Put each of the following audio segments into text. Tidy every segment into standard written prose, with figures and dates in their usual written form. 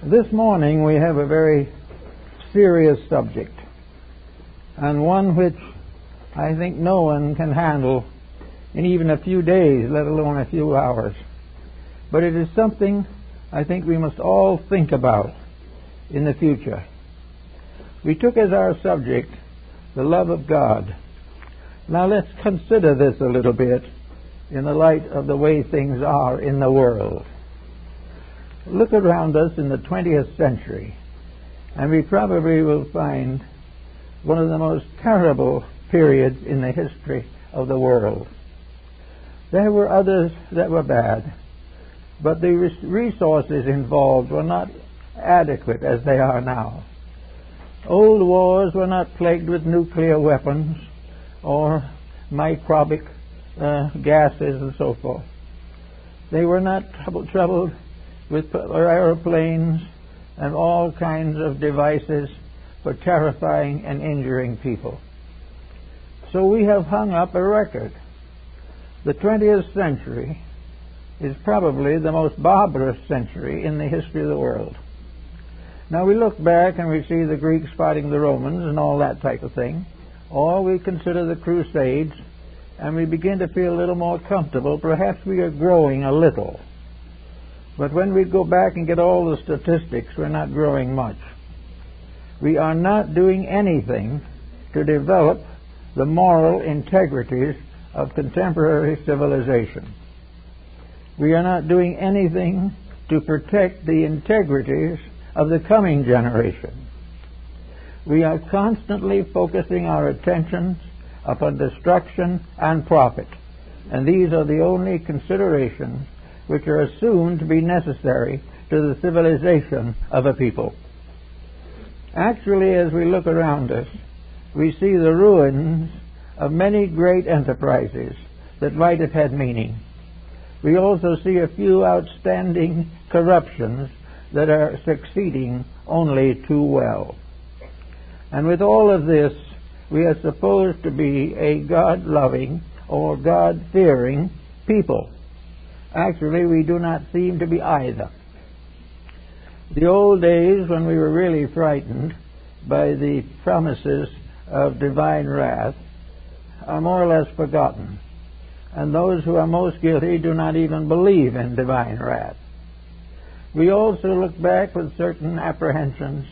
This morning we have a very serious subject, and one which I think no one can handle in even a few days, let alone a few hours. But it is something I think we must all think about in the future. We took as our subject the love of God. Now let's consider this a little bit in the light of the way things are in the world. Look around us in the 20th century, and we probably will find one of the most terrible periods in the history of the world. There were others that were bad, but the resources involved were not adequate as they are now. Old wars were not plagued with nuclear weapons or microbic gases and so forth. They were not troubled with aeroplanes and all kinds of devices for terrifying and injuring people. So we have hung up a record. The 20th century is probably the most barbarous century in the history of the world. Now we look back and we see the Greeks fighting the Romans and all that type of thing, or we consider the Crusades and we begin to feel a little more comfortable. Perhaps we are growing a little. But when we go back and get all the statistics, we're not growing much. We are not doing anything to develop the moral integrities of contemporary civilization. We are not doing anything to protect the integrities of the coming generation. We are constantly focusing our attentions upon destruction and profit, and these are the only considerations which are assumed to be necessary to the civilization of a people. Actually, as we look around us, we see the ruins of many great enterprises that might have had meaning. We also see a few outstanding corruptions that are succeeding only too well. And with all of this, we are supposed to be a God-loving or God-fearing people. Actually, we do not seem to be either. The old days when we were really frightened by the promises of divine wrath are more or less forgotten, and those who are most guilty do not even believe in divine wrath. We also look back with certain apprehensions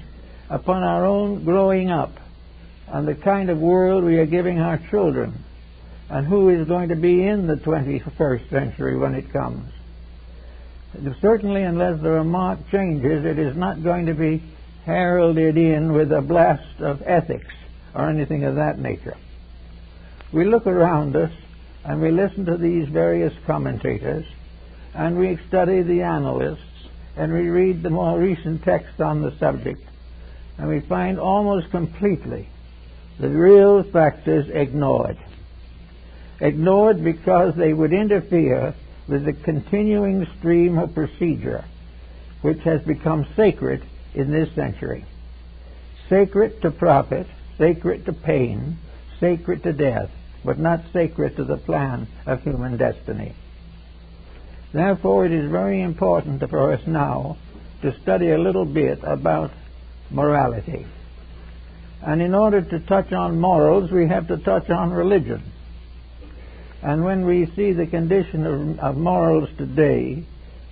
upon our own growing up and the kind of world we are giving our children, and who is going to be in the 21st century when it comes. Certainly, unless there are marked changes, it is not going to be heralded in with a blast of ethics or anything of that nature. We look around us and we listen to these various commentators, and we study the analysts, and we read the more recent texts on the subject, and we find almost completely the real factors ignored. Ignored because they would interfere with the continuing stream of procedure which has become sacred in this century. Sacred to profit, sacred to pain, sacred to death, but not sacred to the plan of human destiny. Therefore, it is very important for us now to study a little bit about morality. And in order to touch on morals, we have to touch on religion. And when we see the condition of morals today,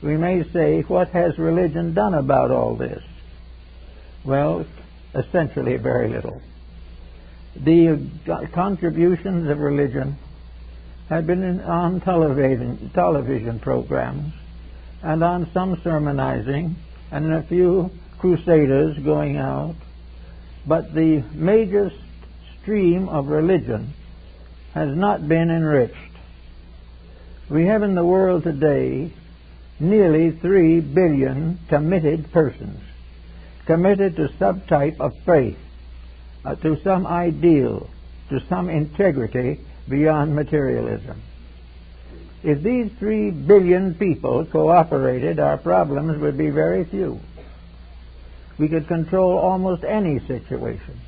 we may say, what has religion done about all this? Well, essentially very little. The contributions of religion have been on television programs, and on some sermonizing, and in a few crusaders going out. But the major stream of religion has not been enriched. We have in the world today nearly 3 billion committed persons, committed to some type of faith, to some ideal, to some integrity beyond materialism. If these 3 billion people cooperated, our problems would be very few. We could control almost any situation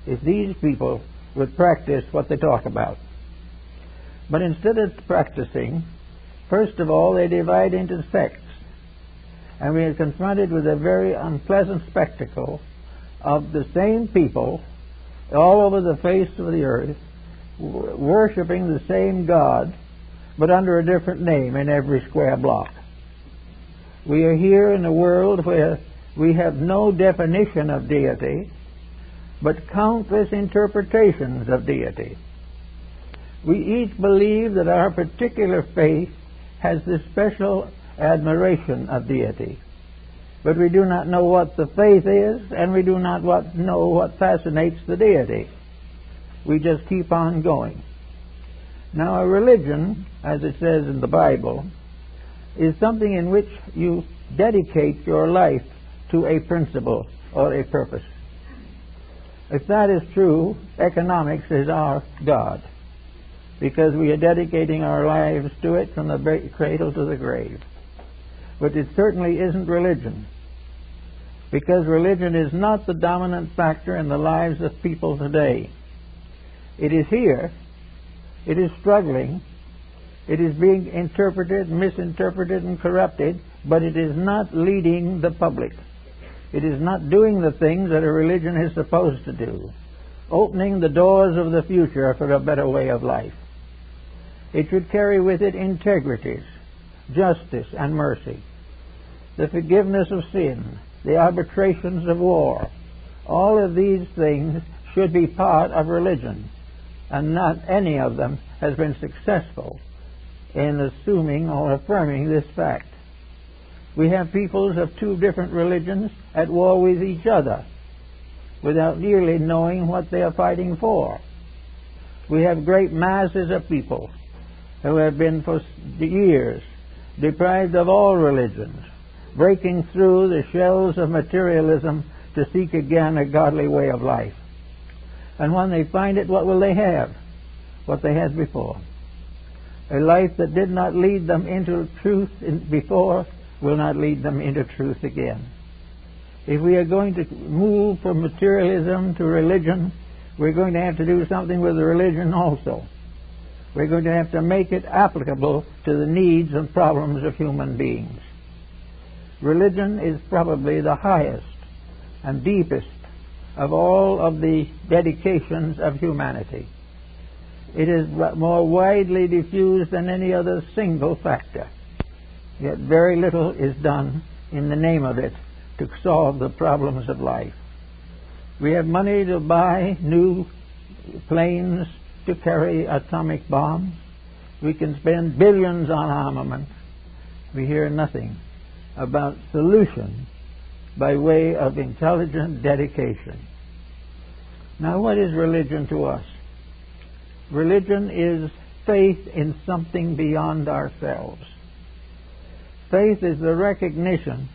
if these people would practice what they talk about. But instead of practicing, first of all, they divide into sects. And we are confronted with a very unpleasant spectacle of the same people all over the face of the earth worshiping the same God, but under a different name in every square block. We are here in a world where we have no definition of deity, but countless interpretations of deity. We each believe that our particular faith has this special admiration of deity, but we do not know what the faith is, and we do not know what fascinates the deity. We just keep on going. Now, a religion, as it says in the Bible, is something in which you dedicate your life to a principle or a purpose. If that is true, economics is our God, because we are dedicating our lives to it from the cradle to the grave. But it certainly isn't religion, because religion is not the dominant factor in the lives of people today. It is here. It is struggling. It is being interpreted, misinterpreted, and corrupted, but it is not leading the public. It is not doing the things that a religion is supposed to do, opening the doors of the future for a better way of life. It should carry with it integrities, justice, and mercy, the forgiveness of sin, the arbitrations of war. All of these things should be part of religion, and not any of them has been successful in assuming or affirming this fact. We have peoples of two different religions at war with each other without really knowing what they are fighting for. We have great masses of people who have been for years deprived of all religions, breaking through the shells of materialism to seek again a godly way of life. And when they find it, what will they have? What they had before. A life that did not lead them into truth before will not lead them into truth again. If we are going to move from materialism to religion, we're going to have to do something with the religion also. We're going to have to make it applicable to the needs and problems of human beings. Religion is probably the highest and deepest of all of the dedications of humanity. It is more widely diffused than any other single factor. Yet very little is done in the name of it to solve the problems of life. We have money to buy new planes to carry atomic bombs. We can spend billions on armament. We hear nothing about solution by way of intelligent dedication. Now, what is religion to us? Religion is faith in something beyond ourselves. Faith is the recognition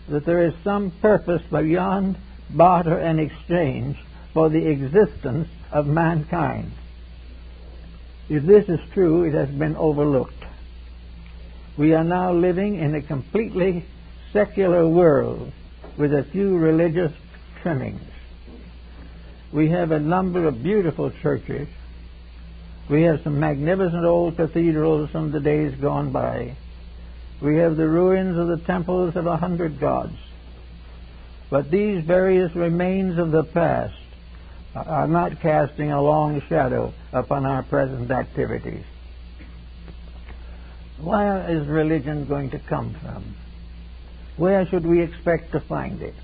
that there is some purpose beyond barter and exchange for the existence of mankind. If this is true, it has been overlooked. We are now living in a completely secular world with a few religious trimmings. We have a number of beautiful churches. We have some magnificent old cathedrals from the days gone by. We have the ruins of the temples of 100 gods. But these various remains of the past are not casting a long shadow upon our present activities. Where is religion going to come from? Where should we expect to find it?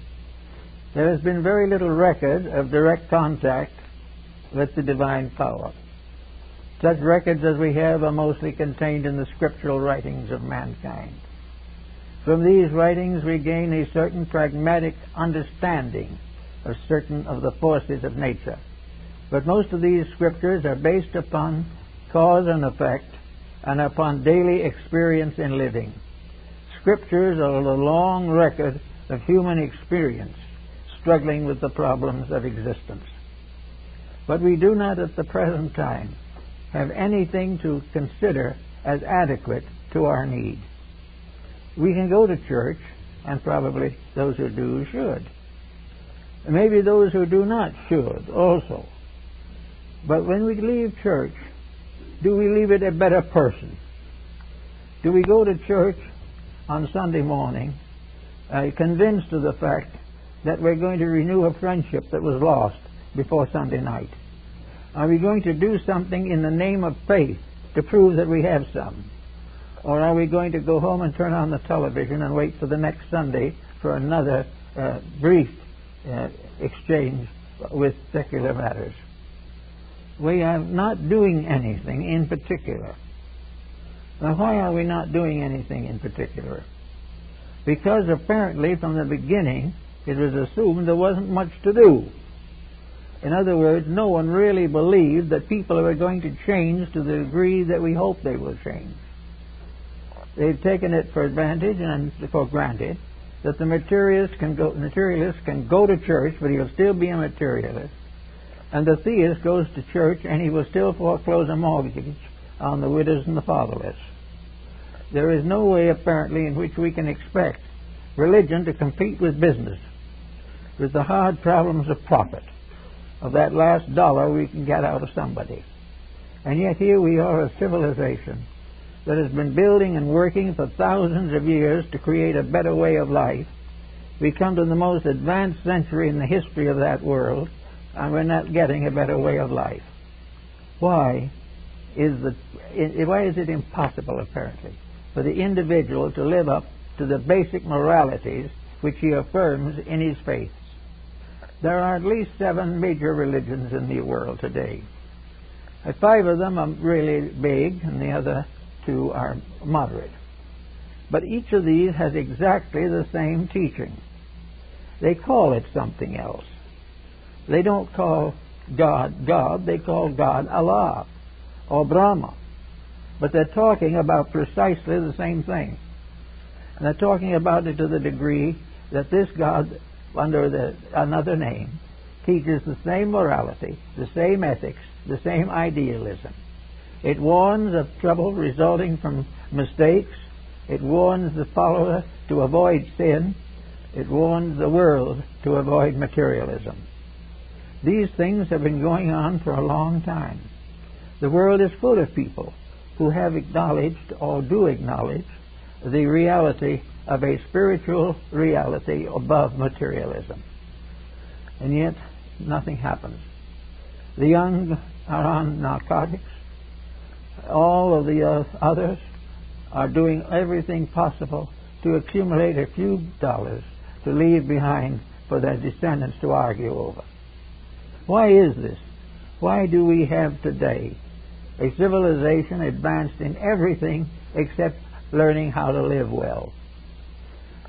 There has been very little record of direct contact with the divine power. Such records as we have are mostly contained in the scriptural writings of mankind. From these writings we gain a certain pragmatic understanding of certain of the forces of nature. But most of these scriptures are based upon cause and effect and upon daily experience in living. Scriptures are the long record of human experience struggling with the problems of existence. But we do not at the present time have anything to consider as adequate to our need. We can go to church, and probably those who do should. Maybe those who do not should also. But when we leave church, do we leave it a better person? Do we go to church on Sunday morning convinced of the fact that we're going to renew a friendship that was lost before Sunday night? Are we going to do something in the name of faith to prove that we have some? Or are we going to go home and turn on the television and wait for the next Sunday for another brief exchange with secular matters? We are not doing anything in particular. Now, why are we not doing anything in particular? Because apparently from the beginning it was assumed there wasn't much to do. In other words, no one really believed that people were going to change to the degree that we hope they will change. They've taken it for advantage and for granted that the materialist can go to church, but he'll still be a materialist. And the theist goes to church and he will still foreclose a mortgage on the widows and the fatherless. There is no way, apparently, in which we can expect religion to compete with business, with the hard problems of profit, of that last dollar we can get out of somebody. And yet here we are, a civilization that has been building and working for thousands of years to create a better way of life. We come to the most advanced century in the history of that world, and we're not getting a better way of life. Why is it impossible, apparently, for the individual to live up to the basic moralities which he affirms in his faiths? There are at least 7 major religions in the world today. 5 of them are really big, and the other 2 are moderate. But each of these has exactly the same teaching. They call it something else. They don't call God God, they call God Allah or Brahma. But they're talking about precisely the same thing. And they're talking about it to the degree that this God, under another name, teaches the same morality, the same ethics, the same idealism. It warns of trouble resulting from mistakes. It warns the follower to avoid sin. It warns the world to avoid materialism. These things have been going on for a long time. The world is full of people who have acknowledged or do acknowledge the reality of a spiritual reality above materialism. And yet, nothing happens. The young are on narcotics. All of the others are doing everything possible to accumulate a few dollars to leave behind for their descendants to argue over. Why is this? Why do we have today a civilization advanced in everything except learning how to live well?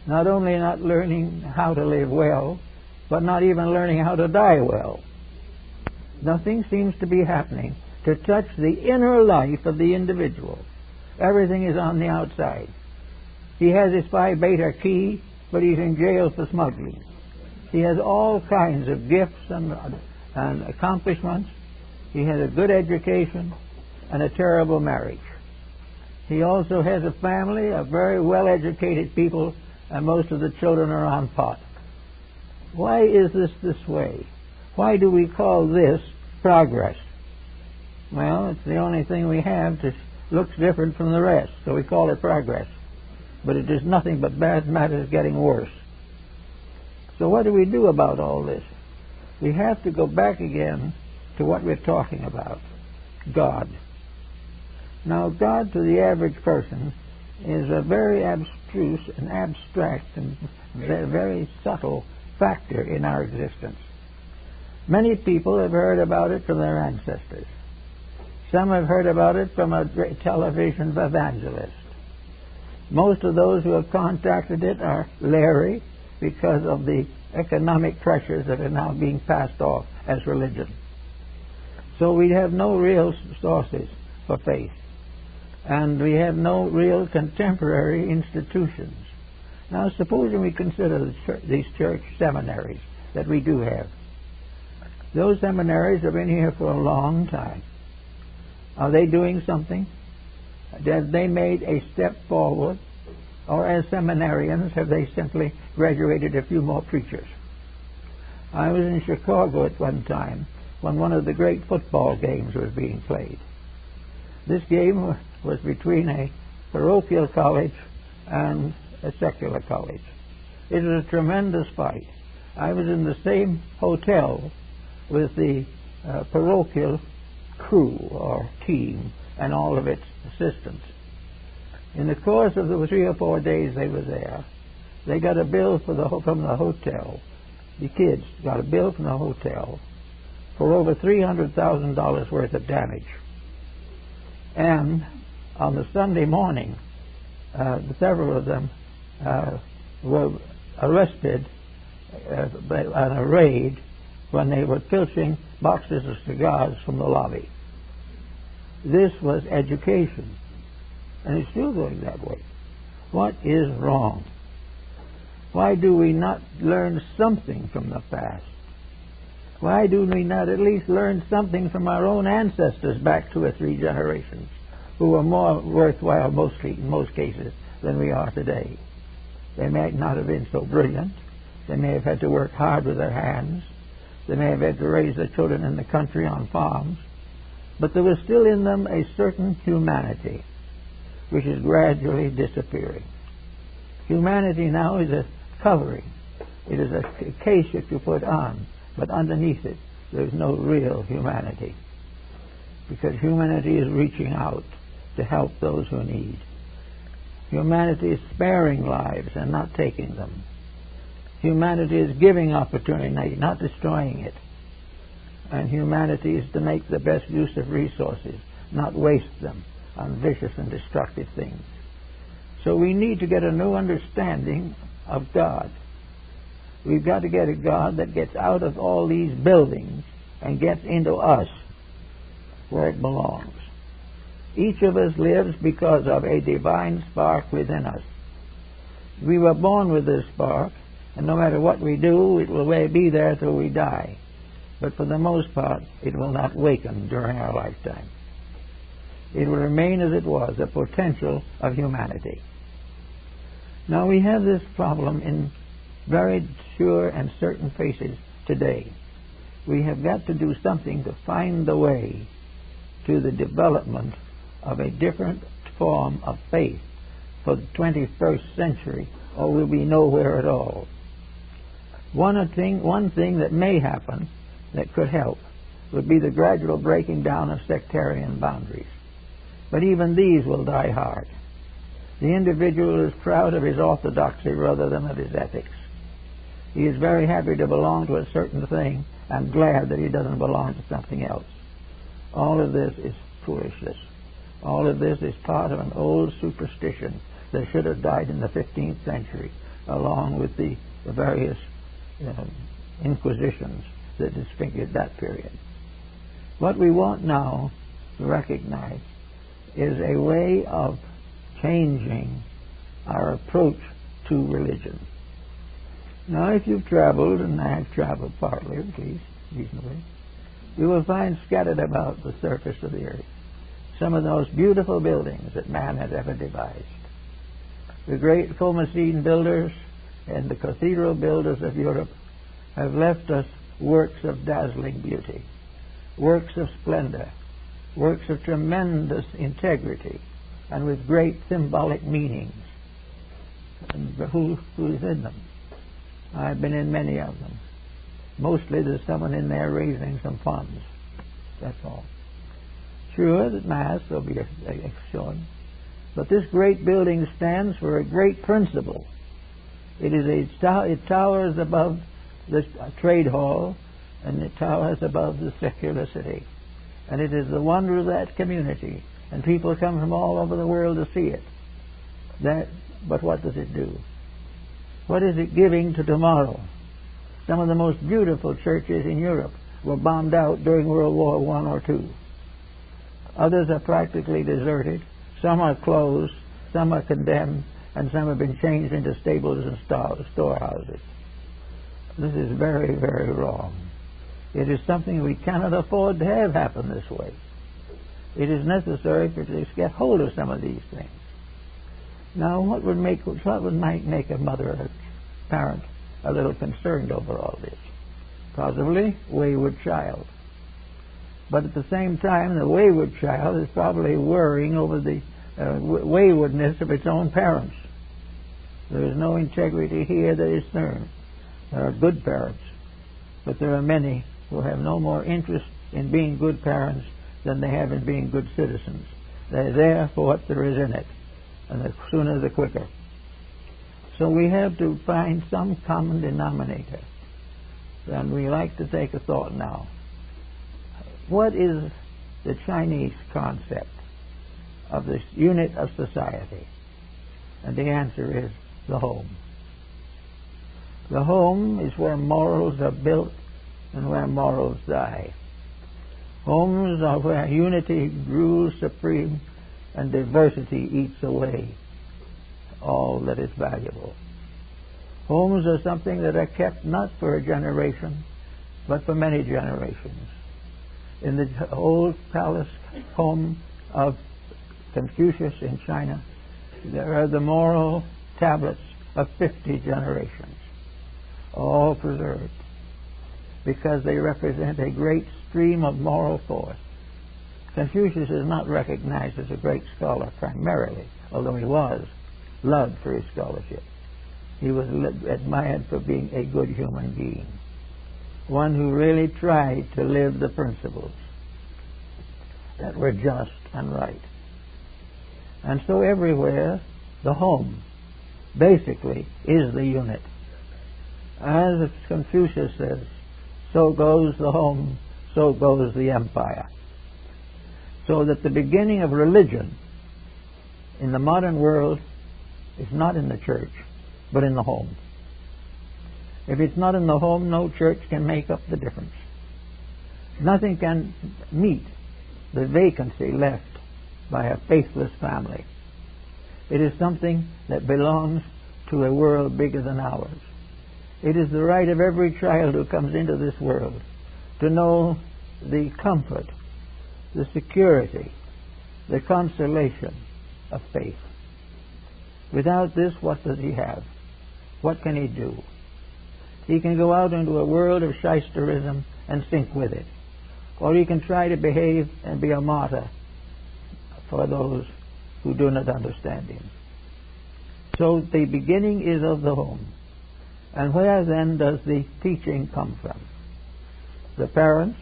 Not only not learning how to live well, but not even learning how to die well. Nothing seems to be happening to touch the inner life of the individual. Everything is on the outside. He has his Phi Beta key, but he's in jail for smuggling. He has all kinds of gifts and accomplishments. He has a good education and a terrible marriage. He also has a family of very well-educated people, and most of the children are on pot. Why is this way? Why do we call this progress? Well, it's the only thing we have that looks different from the rest, so we call it progress. But it is nothing but bad matters getting worse. So what do we do about all this? We have to go back again to what we're talking about, God. Now, God to the average person is a very abstruse and abstract and very subtle factor in our existence. Many people have heard about it from their ancestors. Some have heard about it from a television evangelist. Most of those who have contacted it are leery because of the economic pressures that are now being passed off as religion. So we have no real sources for faith. And we have no real contemporary institutions. Now, supposing we consider these church seminaries that we do have. Those seminaries have been here for a long time. Are they doing something? Have they made a step forward? Or as seminarians, have they simply graduated a few more preachers? I was in Chicago at one time when one of the great football games was being played. This game was between a parochial college and a secular college. It was a tremendous fight. I was in the same hotel with the parochial crew or team and all of its assistants. In the course of the 3 or 4 days they were there, they got a bill from the hotel. The kids got a bill from the hotel for over $300,000 worth of damage. And on the Sunday morning, several of them were arrested on a raid when they were filching boxes of cigars from the lobby. This was education, and it's still going that way. What is wrong? Why do we not learn something from the past? Why do we not at least learn something from our own ancestors back 2 or 3 generations, who were more worthwhile in most cases than we are today? They might not have been so brilliant. They may have had to work hard with their hands. They may have had to raise their children in the country on farms. But there was still in them a certain humanity which is gradually disappearing. Humanity now is a covering. It is a case that you put on, but underneath it there's no real humanity. Because humanity is reaching out to help those who need. Humanity is sparing lives and not taking them. Humanity is giving opportunity, not destroying it. And humanity is to make the best use of resources, not waste them on vicious and destructive things. So we need to get a new understanding of God. We've got to get a God that gets out of all these buildings and gets into us where it belongs. Each of us lives because of a divine spark within us. We were born with this spark, and no matter what we do, it will be there till we die. But for the most part, it will not waken during our lifetime. It will remain as it was, a potential of humanity. Now we have this problem in very sure and certain faces today. We have got to do something to find the way to the development of a different form of faith for the 21st century, or we'll be nowhere at all. One thing that may happen that could help would be the gradual breaking down of sectarian boundaries. But even these will die hard. The individual is proud of his orthodoxy rather than of his ethics. He is very happy to belong to a certain thing and glad that he doesn't belong to something else. All of this is foolishness. All of this is part of an old superstition that should have died in the 15th century, along with the various inquisitions that disfigured that period. What we want now to recognize is a way of changing our approach to religion. Now, if you've traveled, and I have traveled partly, at least, reasonably, you will find scattered about the surface of the earth some of the most beautiful buildings that man has ever devised. The great Comocene builders and the cathedral builders of Europe have left us works of dazzling beauty, works of splendor, works of tremendous integrity, and with great symbolic meanings. And who is in them? I've been in many of them. Mostly there's someone in there raising some funds. That's all. Sure, that Mass will be shown. But this great building stands for a great principle. It towers above the trade hall, and it towers above the secular city. And it is the wonder of that community. And people come from all over the world to see it. But what does it do? What is it giving to tomorrow? Some of the most beautiful churches in Europe were bombed out during World War I or II. Others are practically deserted. Some are closed, some are condemned, and some have been changed into stables and storehouses. This is very, very wrong. It is something we cannot afford to have happen this way. It is necessary to just get hold of some of these things. Now, what might make a mother or a parent a little concerned over all this? Possibly wayward child. But at the same time, the wayward child is probably worrying over the waywardness of its own parents. There is no integrity here that is there. There are good parents, but there are many who have no more interest in being good parents than they have in being good citizens. They're there for what there is in it, and the sooner the quicker. So we have to find some common denominator. And we like to take a thought now. What is the Chinese concept of this unit of society? And the answer is the home. The home is where morals are built and where morals die. Homes are where unity rules supreme and diversity eats away all that is valuable. Homes are something that are kept not for a generation, but for many generations. In the old palace home of Confucius in China, there are the moral tablets of 50 generations, all preserved, because they represent a great stream of moral force. Confucius is not recognized as a great scholar primarily, although he was loved for his scholarship. He was admired for being a good human being, one who really tried to live the principles that were just and right. And so everywhere, the home basically is the unit. As Confucius says, so goes the home, so goes the empire. So that the beginning of religion in the modern world is not in the church, but in the home. If it's not in the home, no church can make up the difference. Nothing can meet the vacancy left by a faithless family. It is something that belongs to a world bigger than ours. It is the right of every child who comes into this world to know the comfort, the security, the consolation of faith. Without this, what does he have? What can he do? He can go out into a world of shysterism and sink with it. Or he can try to behave and be a martyr for those who do not understand him. So the beginning is of the home. And where then does the teaching come from? The parents,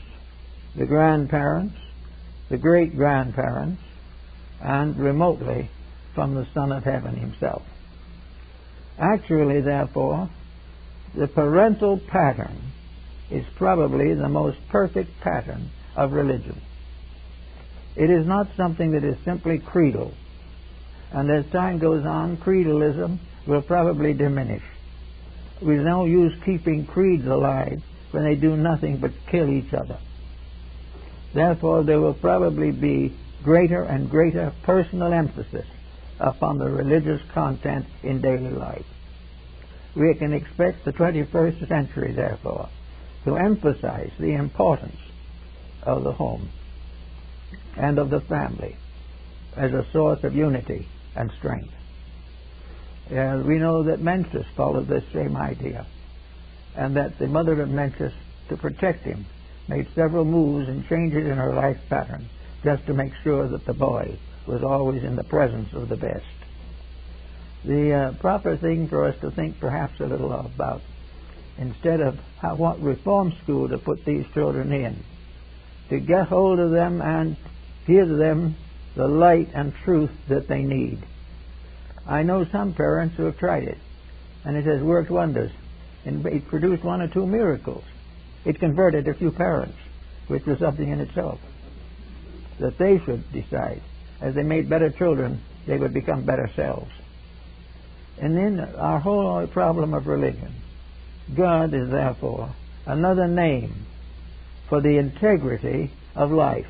the grandparents, the great-grandparents, and remotely from the Son of Heaven himself. Actually, therefore, the parental pattern is probably the most perfect pattern of religion. It is not something that is simply creedal. And as time goes on, creedalism will probably diminish. We now use keeping creeds alive when they do nothing but kill each other. Therefore, there will probably be greater and greater personal emphasis upon the religious content in daily life. We can expect the 21st century, therefore, to emphasize the importance of the home and of the family as a source of unity and strength. We know that Mencius followed this same idea, and that the mother of Mencius, to protect him, made several moves and changes in her life pattern just to make sure that the boy was always in the presence of the best. The proper thing for us to think perhaps a little about, instead of what reform school to put these children in, to get hold of them and give them the light and truth that they need. I know some parents who have tried it, and it has worked wonders. And it produced one or two miracles. It converted a few parents, which was something in itself. That they should decide, as they made better children, they would become better selves. And then our whole problem of religion. God is therefore another name for the integrity of life.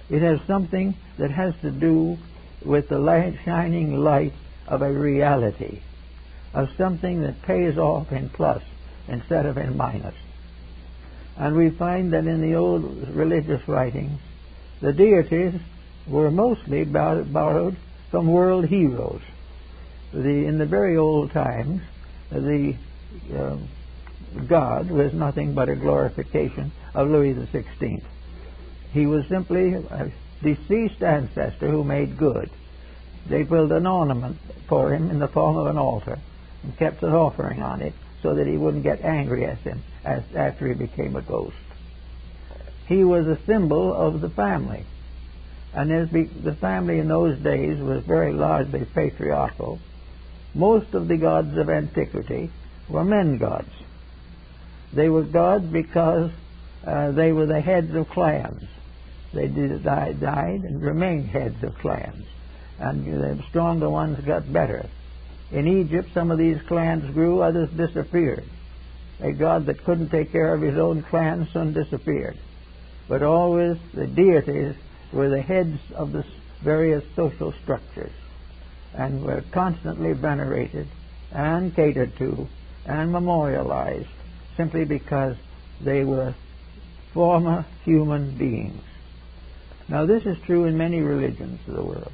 It has something that has to do with the light, shining light of a reality, of something that pays off in plus instead of in minus. And we find that in the old religious writings, the deities were mostly borrowed from world heroes. In the very old times, the God was nothing but a glorification of Louis XVI. He was simply a deceased ancestor who made good. they built an ornament for him in the form of an altar and kept an offering on it so that he wouldn't get angry at him after he became a ghost. He was a symbol of the family. And the family in those days was very largely patriarchal. Most of the gods of antiquity were men gods. They were gods because they were the heads of clans. They died and remained heads of clans. And the stronger ones got better. In Egypt, some of these clans grew, others disappeared. A god that couldn't take care of his own clan soon disappeared. But always the deities were the heads of the various social structures and were constantly venerated and catered to and memorialized simply because they were former human beings. Now this is true in many religions of the world.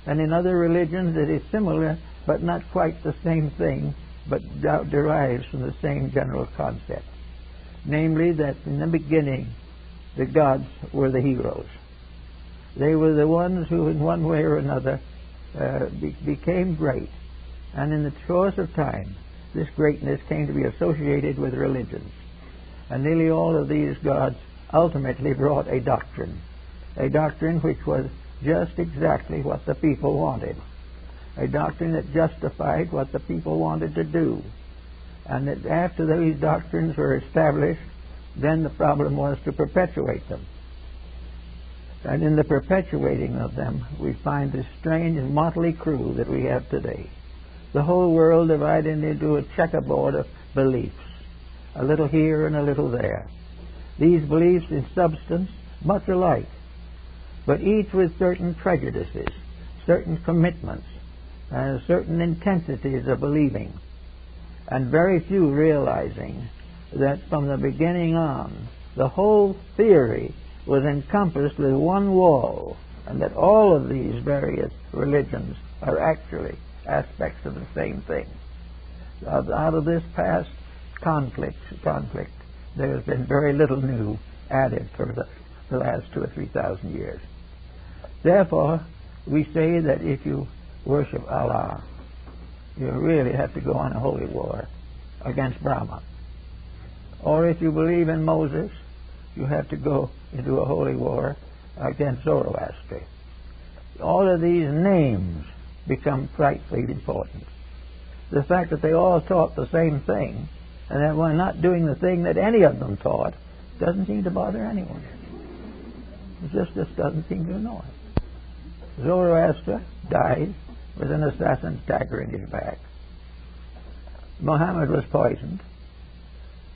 And in other religions it is similar, but not quite the same thing, but derives from the same general concept. Namely, that in the beginning the gods were the heroes. They were the ones who in one way or another became great. And in the course of time, this greatness came to be associated with religions. And nearly all of these gods ultimately brought a doctrine which was just exactly what the people wanted, a doctrine that justified what the people wanted to do. And that after these doctrines were established, then the problem was to perpetuate them. And in the perpetuating of them, we find this strange motley crew that we have today. The whole world divided into a checkerboard of beliefs, a little here and a little there. These beliefs in substance much alike, but each with certain prejudices, certain commitments, and certain intensities of believing, and very few realizing that from the beginning on, the whole theory was encompassed with one wall, and that all of these various religions are actually aspects of the same thing. Out of this past conflict, there has been very little new added for the last 2,000 or 3,000 years. Therefore, we say that if you worship Allah, you really have to go on a holy war against Brahma. Or if you believe in Moses, you have to go into a holy war against Zoroaster. All of these names become frightfully important. The fact that they all taught the same thing, and that we're not doing the thing that any of them taught, doesn't seem to bother anyone. It just doesn't seem to annoy. Zoroaster died with an assassin's dagger in his back. Muhammad was poisoned.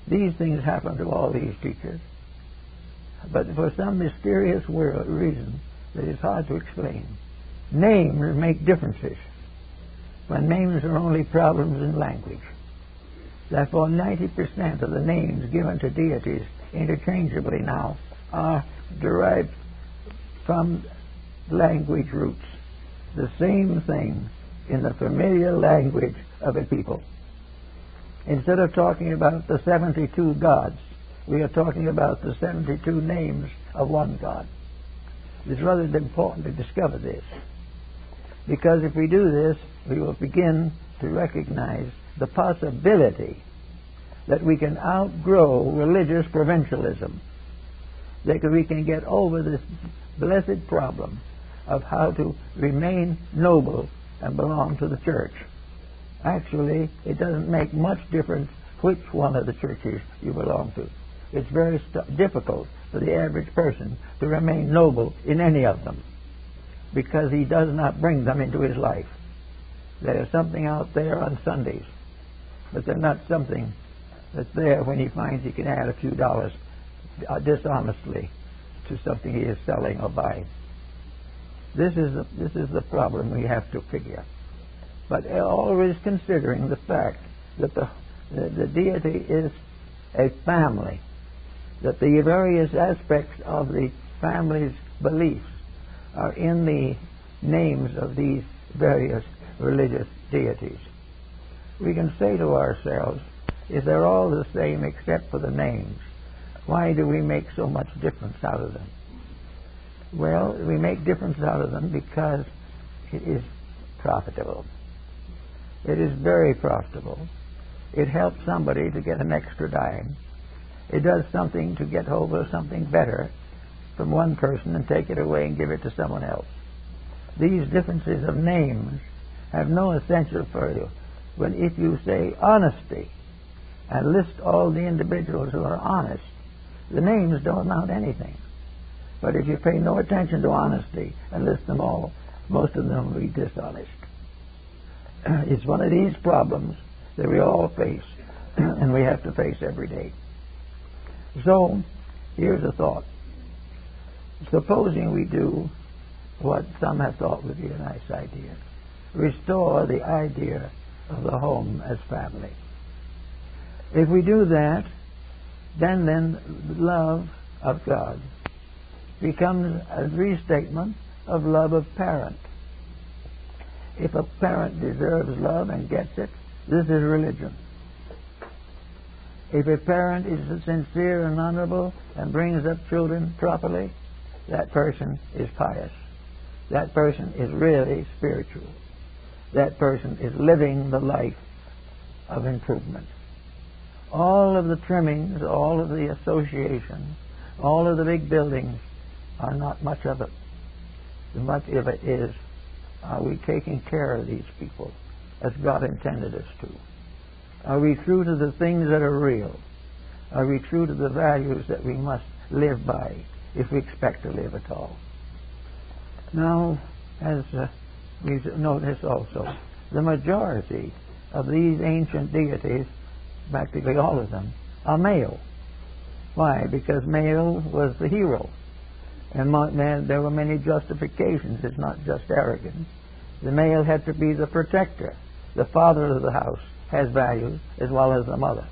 These things happen to all these teachers. But for some mysterious reason that is hard to explain, names make differences when names are only problems in language. Therefore, 90% of the names given to deities interchangeably now are derived from language roots. The same thing in the familiar language of a people. Instead of talking about the 72 gods, we are talking about the 72 names of one God. It's rather important to discover this, because if we do this, we will begin to recognize the possibility that we can outgrow religious provincialism, that we can get over this blessed problem of how to remain noble and belong to the church. Actually, it doesn't make much difference which one of the churches you belong to. It's very difficult for the average person to remain noble in any of them, because he does not bring them into his life. There is something out there on Sundays, but they're not something that's there when he finds he can add a few dollars dishonestly to something he is selling or buying. This is the problem we have to figure. But always considering the fact that the deity is a family, that the various aspects of the family's beliefs are in the names of these various religious deities. We can say to ourselves, if they're all the same except for the names, why do we make so much difference out of them? Well, we make difference out of them because it is profitable. It is very profitable. It helps somebody to get an extra dime. It does something to get hold of something better from one person and take it away and give it to someone else. These differences of names have no essential for you. But if you say honesty and list all the individuals who are honest, the names don't amount to anything. But if you pay no attention to honesty and list them all, most of them will be dishonest. It's one of these problems that we all face and we have to face every day. So, here's a thought. Supposing we do what some have thought would be a nice idea. Restore the idea of the home as family. If we do that, then love of God becomes a restatement of love of parent. If a parent deserves love and gets it, this is religion. If a parent is sincere and honorable and brings up children properly, that person is pious. That person is really spiritual. That person is living the life of improvement. All of the trimmings, all of the associations, all of the big buildings are not much of it. Much of it is, are we taking care of these people as God intended us to? Are we true to the things that are real? Are we true to the values that we must live by if we expect to live at all? Now, as we notice also, the majority of these ancient deities, practically all of them, are male. Why? Because male was the hero. And there were many justifications. It's not just arrogance. The male had to be the protector. The father of the house has values as well as the mother.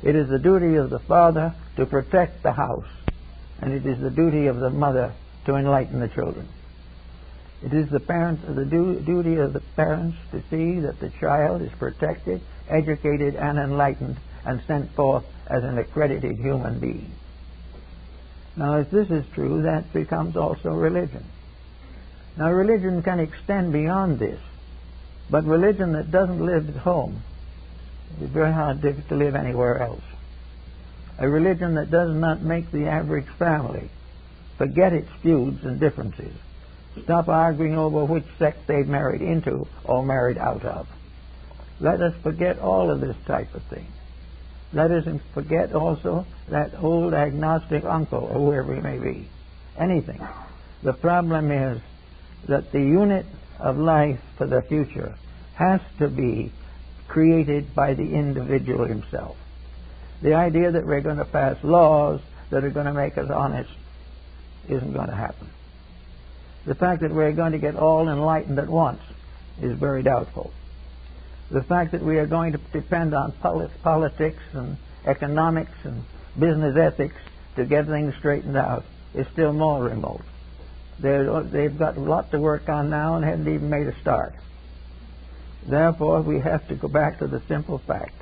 It is the duty of the father to protect the house, and it is the duty of the mother to enlighten the children. It is the duty of the parents to see that the child is protected, educated, and enlightened, and sent forth as an accredited human being. Now, if this is true, that becomes also religion. Now, religion can extend beyond this, but religion that doesn't live at home is very hard to live anywhere else. A religion that does not make the average family forget its feuds and differences, stop arguing over which sect they've married into or married out of. Let us forget all of this type of thing. Let us forget also that old agnostic uncle or whoever he may be. Anything. The problem is that the unit of life for the future has to be created by the individual himself. The idea that we're going to pass laws that are going to make us honest isn't going to happen. The fact that we're going to get all enlightened at once is very doubtful. The fact that we are going to depend on politics and economics and business ethics to get things straightened out is still more remote. They've got a lot to work on now and haven't even made a start. Therefore, we have to go back to the simple fact.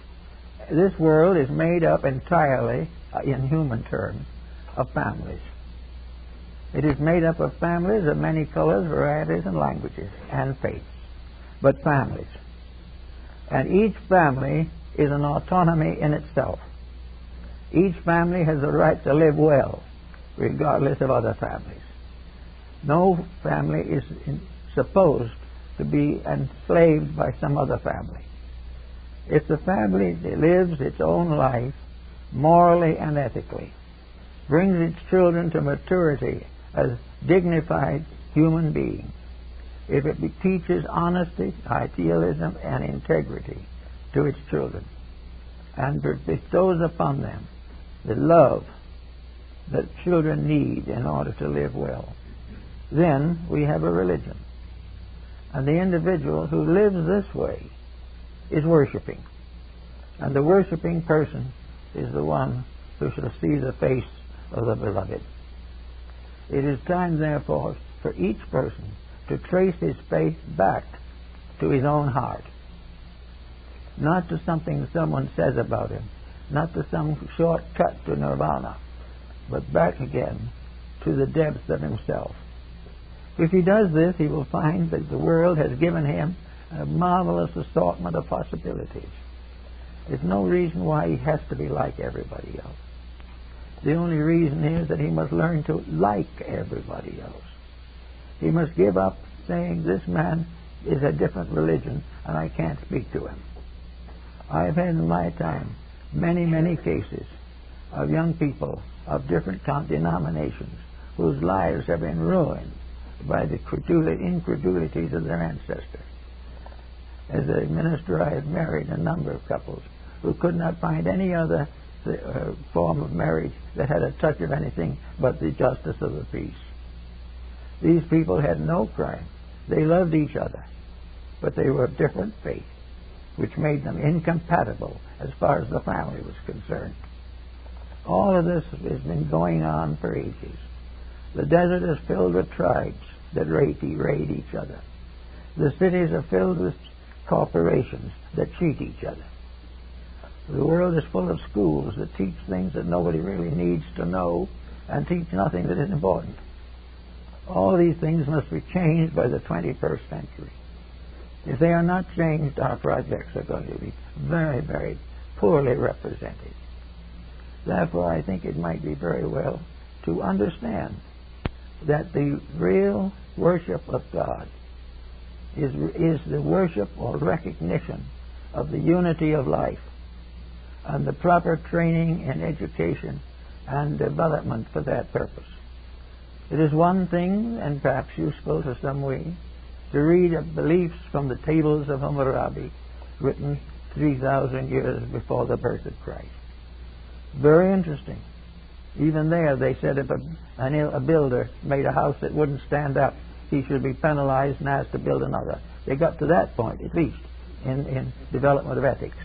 This world is made up entirely, in human terms, of families. It is made up of families of many colors, varieties, and languages, and faiths, but families. And each family is an autonomy in itself. Each family has the right to live well, regardless of other families. No family is supposed to be enslaved by some other family. If the family lives its own life morally and ethically, brings its children to maturity as dignified human beings, if it teaches honesty, idealism, and integrity to its children, and bestows upon them the love that children need in order to live well, then we have a religion. And the individual who lives this way is worshiping. And the worshiping person is the one who shall see the face of the beloved. It is time, therefore, for each person to trace his faith back to his own heart. Not to something someone says about him, not to some shortcut to nirvana, but back again to the depths of himself. If he does this, he will find that the world has given him a marvelous assortment of possibilities. There's no reason why he has to be like everybody else. The only reason is that he must learn to like everybody else. He must give up saying, this man is a different religion and I can't speak to him. I've had in my time many, many cases of young people of different denominations whose lives have been ruined by the incredulities of their ancestors. As a minister, I had married a number of couples who could not find any other form of marriage that had a touch of anything but the justice of the peace. These people had no crime. They loved each other, but they were of different faith, which made them incompatible as far as the family was concerned. All of this has been going on for ages. The desert is filled with tribes that raid each other. The cities are filled with corporations that cheat each other. The world is full of schools that teach things that nobody really needs to know and teach nothing that is important. All these things must be changed by the 21st century. If they are not changed, our projects are going to be very, very poorly represented. Therefore, I think it might be very well to understand that the real worship of God is the worship or recognition of the unity of life and the proper training and education and development for that purpose. It is one thing, and perhaps useful to some way, to read of beliefs from the tables of Hammurabi, written 3,000 years before the birth of Christ. Very interesting. Even there, they said if a builder made a house that wouldn't stand up, he should be penalized and asked to build another. They got to that point, at least, in development of ethics.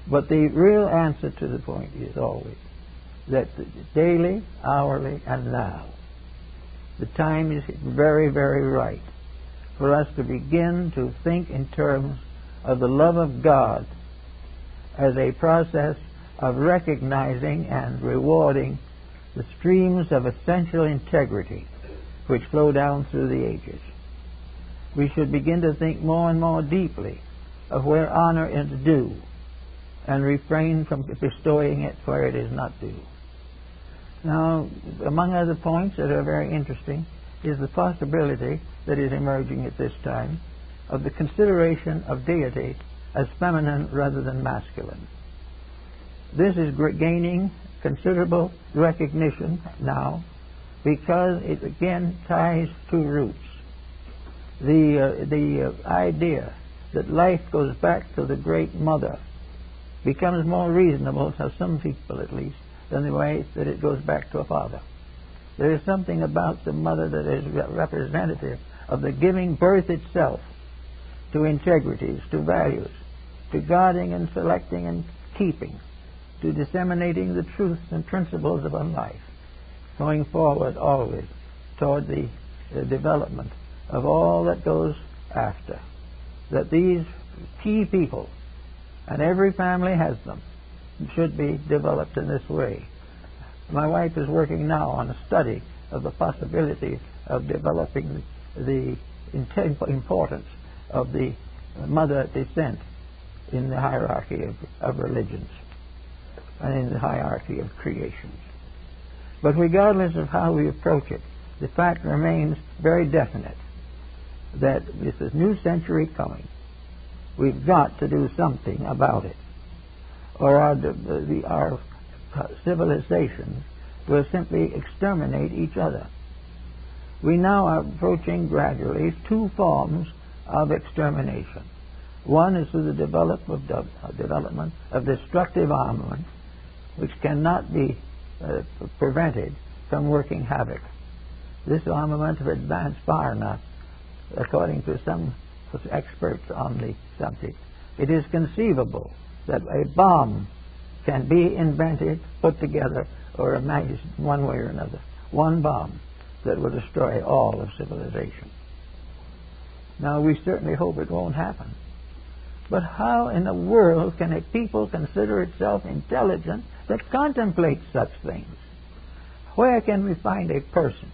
But the real answer to the point is always that daily, hourly, and now, the time is very, very right for us to begin to think in terms of the love of God as a process of recognizing and rewarding the streams of essential integrity which flow down through the ages. We should begin to think more and more deeply of where honor is due and refrain from bestowing it where it is not due. Now, among other points that are very interesting is the possibility that is emerging at this time of the consideration of deity as feminine rather than masculine. This is gaining considerable recognition now because it again ties two roots. The idea that life goes back to the Great Mother becomes more reasonable to some people at least than the way that it goes back to a father. There is something about the mother that is representative of the giving birth itself to integrities, to values, to guarding and selecting and keeping, to disseminating the truths and principles of our life, going forward always toward the development of all that goes after. That these key people, and every family has them, should be developed in this way. My wife is working now on a study of the possibility of developing the importance of the mother descent in the hierarchy of religions and in the hierarchy of creations. But regardless of how we approach it, the fact remains very definite that with this new century coming, we've got to do something about it, or our civilizations will simply exterminate each other. We now are approaching gradually two forms of extermination. One is through the development of destructive armament, which cannot be prevented from working havoc. This armament has advanced far enough, according to some experts on the subject. It is conceivable that a bomb can be invented, put together, or imagined one way or another. One bomb that will destroy all of civilization. Now, we certainly hope it won't happen. But how in the world can a people consider itself intelligent that contemplates such things? Where can we find a person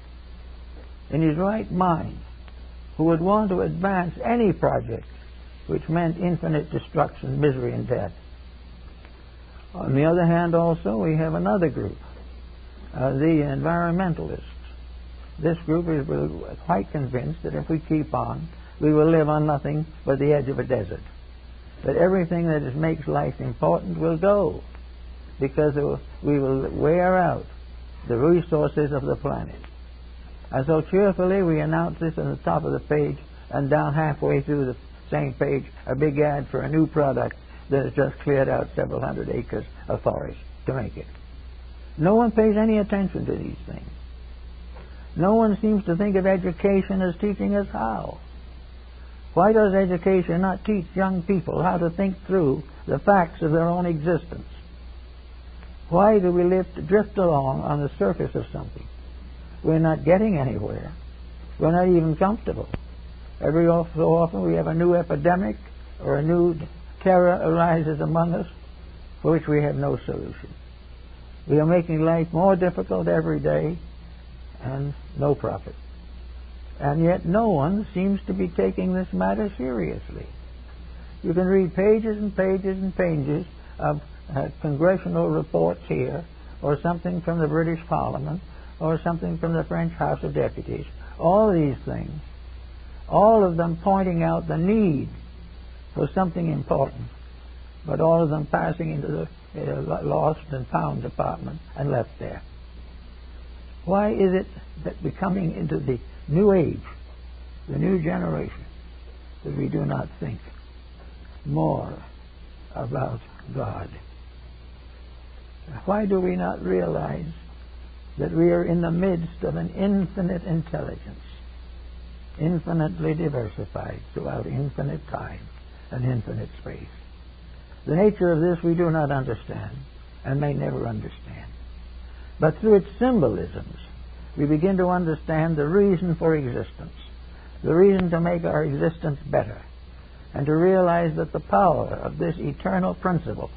in his right mind who would want to advance any project which meant infinite destruction, misery, and death. On the other hand, also, we have another group, the environmentalists. This group is quite convinced that if we keep on, we will live on nothing but the edge of a desert. That everything that makes life important will go, because we will wear out the resources of the planet. And so cheerfully we announce this on the top of the page, and down halfway through the same page, a big ad for a new product that has just cleared out several hundred acres of forest to make it. No one pays any attention to these things. No one seems to think of education as teaching us how. Why does education not teach young people how to think through the facts of their own existence? Why do we drift along on the surface of something? We're not getting anywhere. We're not even comfortable. Every so often we have a new epidemic or a new terror arises among us for which we have no solution. We are making life more difficult every day and no profit. And yet no one seems to be taking this matter seriously. You can read pages and pages and pages of congressional reports here, or something from the British Parliament, or something from the French House of Deputies. All these things, all of them pointing out the need for something important, but all of them passing into the lost and found department and left there. Why is it that we're coming into the new age, the new generation, that we do not think more about God? Why do we not realize that we are in the midst of an infinite intelligence, infinitely diversified throughout infinite time and infinite space? The nature of this we do not understand and may never understand. But through its symbolisms, we begin to understand the reason for existence, the reason to make our existence better, and to realize that the power of this eternal principle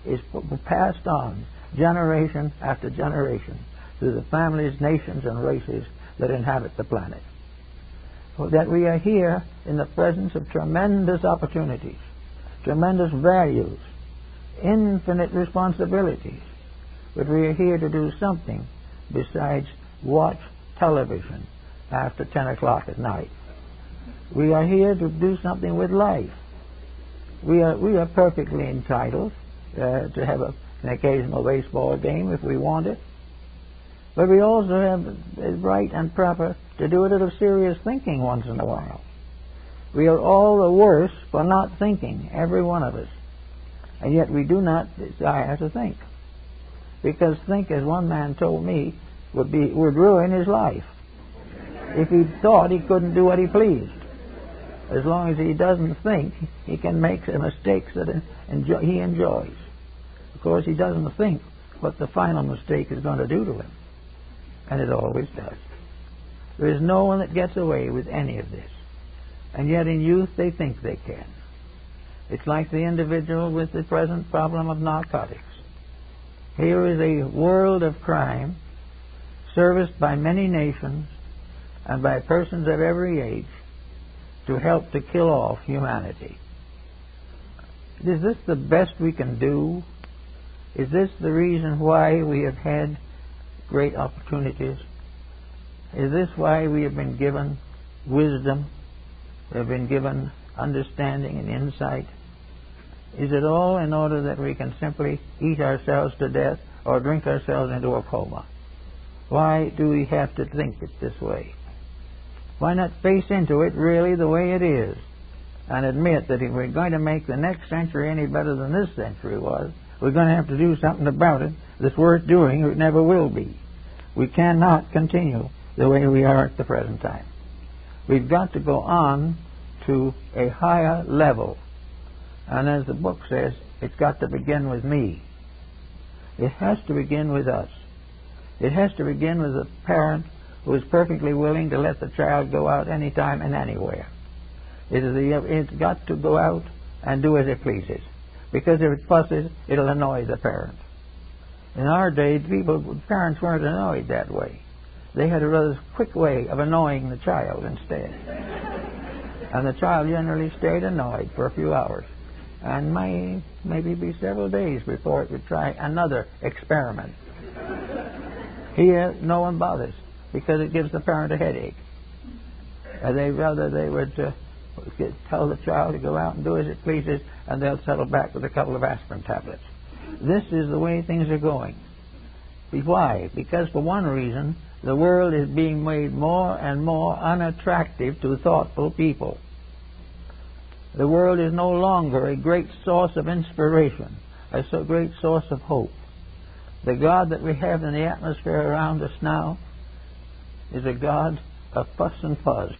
is passed on generation after generation through the families, nations, and races that inhabit the planet. That we are here in the presence of tremendous opportunities, tremendous values, infinite responsibilities, but we are here to do something besides watch television after 10 o'clock at night. We are here to do something with life. We are perfectly entitled to have an occasional baseball game if we want it, but we also have the right and proper to do a little serious thinking once in a while. We are all the worse for not thinking, every one of us, and yet we do not desire to think, because think, as one man told me, would ruin his life. If he thought, he couldn't do what he pleased. As long as he doesn't think, he can make the mistakes that he enjoys. Of course, he doesn't think what the final mistake is going to do to him, and it always does. There is no one that gets away with any of this, and yet in youth they think they can. It's like the individual with the present problem of narcotics. Here is a world of crime serviced by many nations and by persons of every age to help to kill off humanity. Is this the best we can do? Is this the reason why we have had great opportunities? Is this why we have been given wisdom? We have been given understanding and insight? Is it all in order that we can simply eat ourselves to death or drink ourselves into a coma? Why do we have to think it this way? Why not face into it really the way it is and admit that if we're going to make the next century any better than this century was, we're going to have to do something about it that's worth doing, or it never will be. We cannot continue the way we are at the present time. We've got to go on to a higher level. And as the book says, it's got to begin with me. It has to begin with us. It has to begin with a parent who is perfectly willing to let the child go out anytime and anywhere. It's got to go out and do as it pleases, because if it fusses, it'll annoy the parent. In our day, parents weren't annoyed that way. they had a rather quick way of annoying the child instead. And the child generally stayed annoyed for a few hours, and maybe be several days before it would try another experiment. Here, no one bothers, because it gives the parent a headache. They would tell the child to go out and do as it pleases, and they'll settle back with a couple of aspirin tablets. This is the way things are going. Why? Because for one reason, the world is being made more and more unattractive to thoughtful people. The world is no longer a great source of inspiration, a great source of hope. The God that we have in the atmosphere around us now is a God of fuss and fuzz.